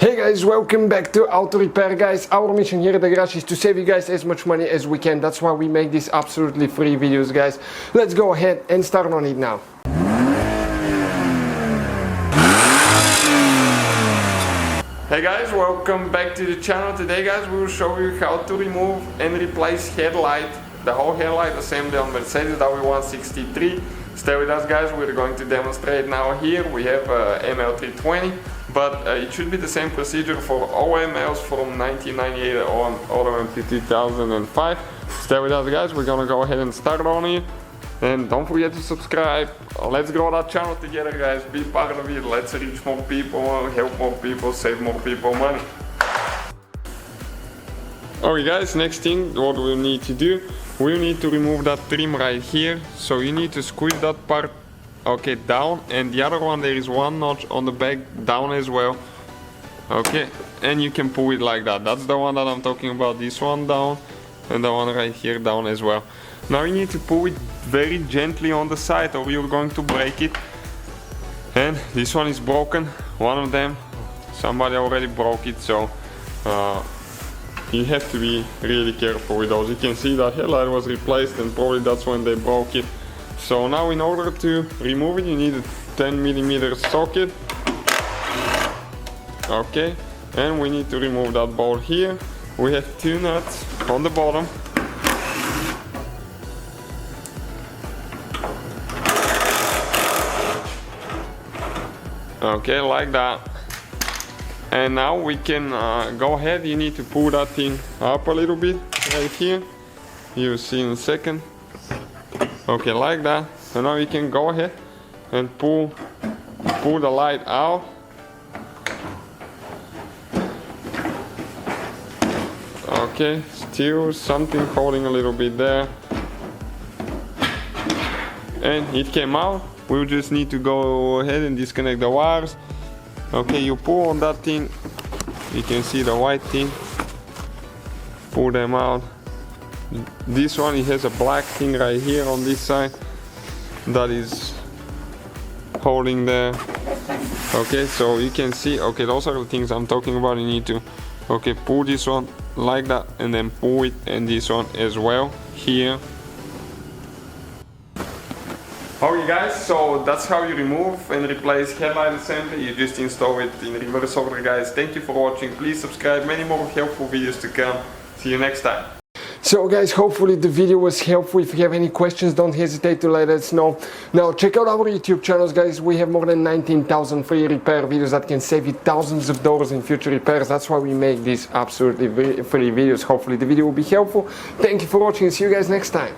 Hey guys, welcome back to Auto Repair guys. Our mission here at the garage is to save you guys as much money as we can. That's why we make these absolutely free videos guys. Let's go ahead and start on it now. Hey guys, welcome back to the channel. Today guys we will show you how to remove and replace headlight, the whole headlight assembly on Mercedes W163. Stay with us guys, we're going to demonstrate now. Here we have ML320, but it should be the same procedure for all MLs from 1998 on all the way until 2005. Stay with us guys, we're gonna go ahead and start on it. And don't forget to subscribe. Let's grow that channel together guys, be part of it. Let's reach more people, help more people, save more people money. Alright guys, next thing what we need to do, we need to remove that trim right here. So you need to squeeze that part down, and the other one there is one notch on the back down as well. Okay, and you can pull it like that. That's the one that I'm talking about, this one down and the one right here down as well. Now you need to pull it very gently on the side or you're going to break it. And this one is broken, one of them. Somebody already broke it, so you have to be really careful with those. You can see that headlight was replaced and probably that's when they broke it. So now in order to remove it you need a 10mm socket. Okay, and we need to remove that bolt here. We have two nuts on the bottom. Okay, like that. And now we can go ahead. You need to pull that thing up a little bit right here. You'll see in a second. Okay, like that. And now you can go ahead and pull the light out. Okay, still something holding a little bit there. And it came out. We'll just need to go ahead and disconnect the wires. Okay, you pull on that thing. You can see the white thing. Pull them out. This one, it has a black thing right here on this side that is holding there. Okay, so you can see, okay, those are the things I'm talking about. You need to, okay, pull this one like that and then pull it, and this one as well here. Okay guys, so that's how you remove and replace headlight assembly. You just install it in reverse order guys. Thank you for watching. Please subscribe, many more helpful videos to come. See you next time. So guys, hopefully the video was helpful. If you have any questions, don't hesitate to let us know. Now check out our YouTube channels guys. We have more than 19,000 free repair videos that can save you thousands of dollars in future repairs. That's why we make these absolutely free videos. Hopefully the video will be helpful. Thank you for watching and see you guys next time.